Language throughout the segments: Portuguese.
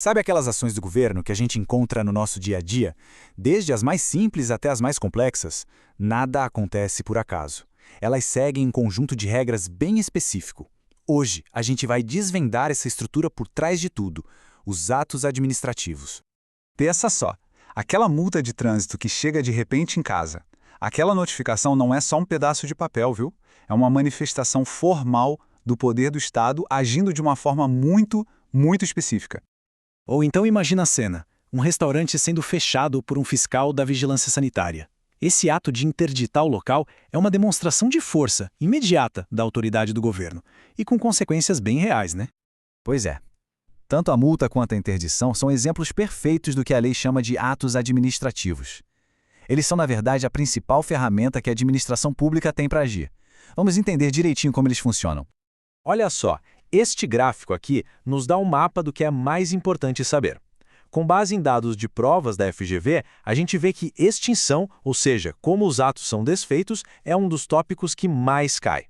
Sabe aquelas ações do governo que a gente encontra no nosso dia a dia? Desde as mais simples até as mais complexas? Nada acontece por acaso. Elas seguem um conjunto de regras bem específico. Hoje, a gente vai desvendar essa estrutura por trás de tudo, os atos administrativos. Pensa só, aquela multa de trânsito que chega de repente em casa. Aquela notificação não é só um pedaço de papel, viu? É uma manifestação formal do poder do Estado agindo de uma forma muito específica. Ou então imagina a cena, um restaurante sendo fechado por um fiscal da vigilância sanitária. Esse ato de interditar o local é uma demonstração de força imediata da autoridade do governo, e com consequências bem reais, né? Pois é. Tanto a multa quanto a interdição são exemplos perfeitos do que a lei chama de atos administrativos. Eles são, na verdade, a principal ferramenta que a administração pública tem para agir. Vamos entender direitinho como eles funcionam. Olha só, este gráfico aqui nos dá um mapa do que é mais importante saber. Com base em dados de provas da FGV, a gente vê que extinção, ou seja, como os atos são desfeitos, é um dos tópicos que mais cai.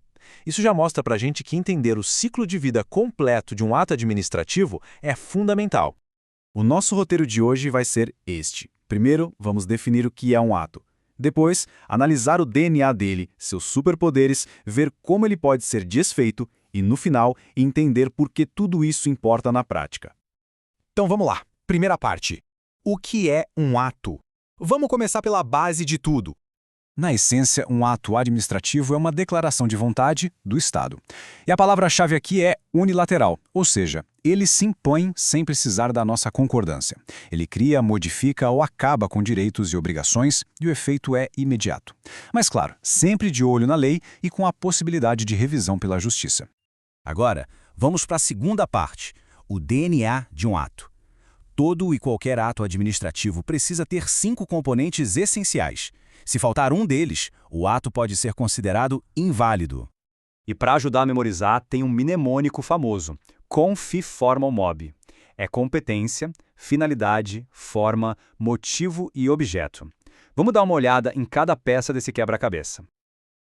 Isso já mostra para a gente que entender o ciclo de vida completo de um ato administrativo é fundamental. O nosso roteiro de hoje vai ser este. Primeiro, vamos definir o que é um ato. Depois, analisar o DNA dele, seus superpoderes, ver como ele pode ser desfeito e, no final, entender por que tudo isso importa na prática. Então vamos lá. Primeira parte. O que é um ato? Vamos começar pela base de tudo. Na essência, um ato administrativo é uma declaração de vontade do Estado. E a palavra-chave aqui é unilateral, ou seja, ele se impõe sem precisar da nossa concordância. Ele cria, modifica ou acaba com direitos e obrigações e o efeito é imediato. Mas claro, sempre de olho na lei e com a possibilidade de revisão pela Justiça. Agora, vamos para a segunda parte, o DNA de um ato. Todo e qualquer ato administrativo precisa ter 5 componentes essenciais. Se faltar um deles, o ato pode ser considerado inválido. E para ajudar a memorizar, tem um mnemônico famoso, Confi-Formal-Mob. É competência, finalidade, forma, motivo e objeto. Vamos dar uma olhada em cada peça desse quebra-cabeça.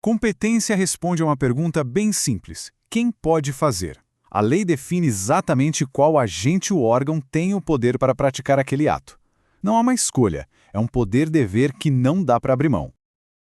Competência responde a uma pergunta bem simples. Quem pode fazer? A lei define exatamente qual agente ou órgão tem o poder para praticar aquele ato. Não há uma escolha, é um poder-dever que não dá para abrir mão.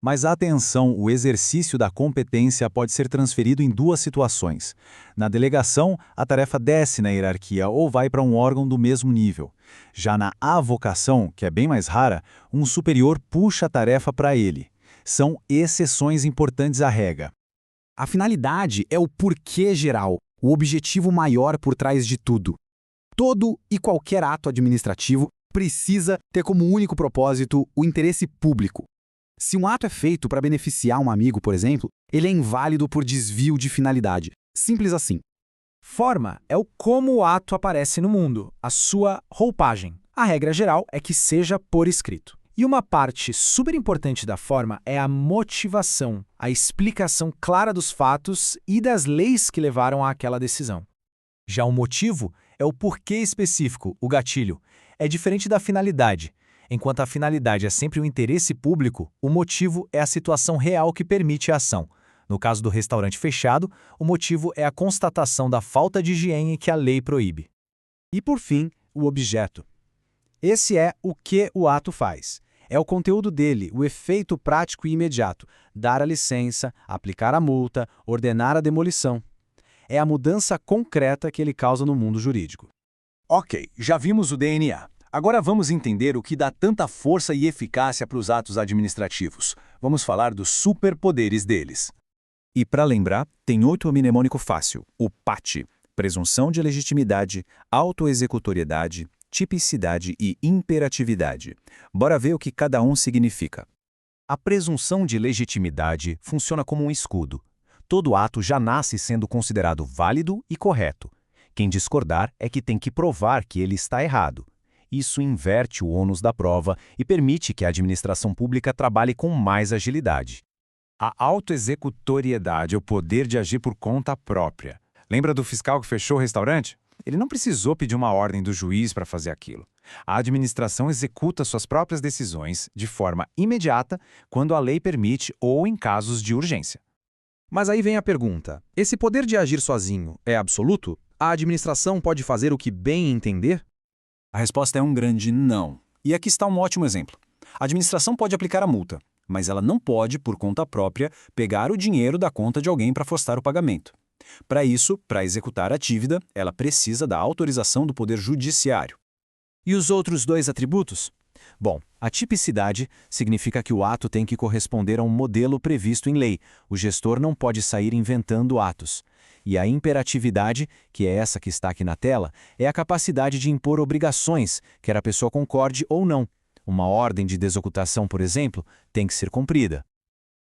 Mas atenção, o exercício da competência pode ser transferido em 2 situações. Na delegação, a tarefa desce na hierarquia ou vai para um órgão do mesmo nível. Já na avocação, que é bem mais rara, um superior puxa a tarefa para ele. São exceções importantes à regra. A finalidade é o porquê geral, o objetivo maior por trás de tudo. Todo e qualquer ato administrativo precisa ter como único propósito o interesse público. Se um ato é feito para beneficiar um amigo, por exemplo, ele é inválido por desvio de finalidade. Simples assim. Forma é o como o ato aparece no mundo, a sua roupagem. A regra geral é que seja por escrito. E uma parte super importante da forma é a motivação, a explicação clara dos fatos e das leis que levaram àquela decisão. Já o motivo é o porquê específico, o gatilho. É diferente da finalidade. Enquanto a finalidade é sempre o interesse público, o motivo é a situação real que permite a ação. No caso do restaurante fechado, o motivo é a constatação da falta de higiene que a lei proíbe. E por fim, o objeto. Esse é o que o ato faz. É o conteúdo dele, o efeito prático e imediato. Dar a licença, aplicar a multa, ordenar a demolição. É a mudança concreta que ele causa no mundo jurídico. Ok, já vimos o DNA. Agora vamos entender o que dá tanta força e eficácia para os atos administrativos. Vamos falar dos superpoderes deles. E para lembrar, tem outro mnemônico fácil, o PAT. Presunção de legitimidade, autoexecutoriedade, tipicidade e imperatividade. Bora ver o que cada um significa. A presunção de legitimidade funciona como um escudo. Todo ato já nasce sendo considerado válido e correto. Quem discordar é que tem que provar que ele está errado. Isso inverte o ônus da prova e permite que a administração pública trabalhe com mais agilidade. A autoexecutoriedade é o poder de agir por conta própria. Lembra do fiscal que fechou o restaurante? Ele não precisou pedir uma ordem do juiz para fazer aquilo. A administração executa suas próprias decisões de forma imediata quando a lei permite ou em casos de urgência. Mas aí vem a pergunta: esse poder de agir sozinho é absoluto? A administração pode fazer o que bem entender? A resposta é um grande não. E aqui está um ótimo exemplo. A administração pode aplicar a multa, mas ela não pode, por conta própria, pegar o dinheiro da conta de alguém para forçar o pagamento. Para isso, para executar a dívida, ela precisa da autorização do Poder Judiciário. E os outros dois atributos? Bom, a tipicidade significa que o ato tem que corresponder a um modelo previsto em lei. O gestor não pode sair inventando atos. E a imperatividade, que é essa que está aqui na tela, é a capacidade de impor obrigações, quer a pessoa concorde ou não. Uma ordem de desocultação, por exemplo, tem que ser cumprida.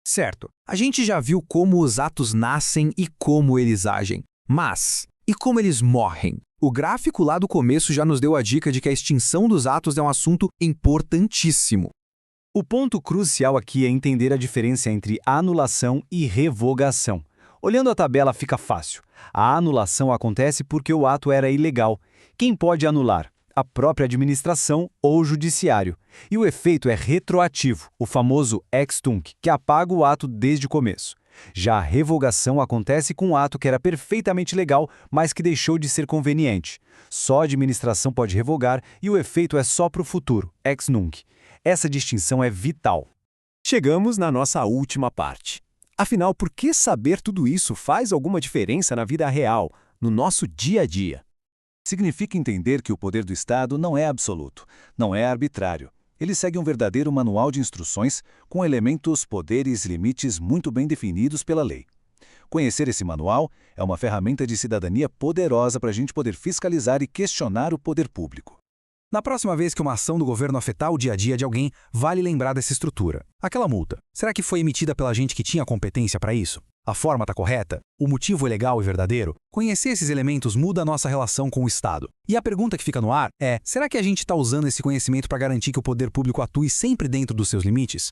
Certo. A gente já viu como os atos nascem e como eles agem. Mas, e como eles morrem? O gráfico lá do começo já nos deu a dica de que a extinção dos atos é um assunto importantíssimo. O ponto crucial aqui é entender a diferença entre anulação e revogação. Olhando a tabela fica fácil. A anulação acontece porque o ato era ilegal. Quem pode anular? A própria administração ou o judiciário. E o efeito é retroativo, o famoso ex tunc, que apaga o ato desde o começo. Já a revogação acontece com um ato que era perfeitamente legal, mas que deixou de ser conveniente. Só a administração pode revogar e o efeito é só para o futuro, ex nunc. Essa distinção é vital. Chegamos na nossa última parte. Afinal, por que saber tudo isso faz alguma diferença na vida real, no nosso dia a dia? Significa entender que o poder do Estado não é absoluto, não é arbitrário. Ele segue um verdadeiro manual de instruções com elementos, poderes e limites muito bem definidos pela lei. Conhecer esse manual é uma ferramenta de cidadania poderosa para a gente poder fiscalizar e questionar o poder público. Na próxima vez que uma ação do governo afetar o dia a dia de alguém, vale lembrar dessa estrutura. Aquela multa, será que foi emitida pela gente que tinha competência para isso? A forma está correta? O motivo é legal e verdadeiro? Conhecer esses elementos muda a nossa relação com o Estado. E a pergunta que fica no ar é, será que a gente está usando esse conhecimento para garantir que o poder público atue sempre dentro dos seus limites?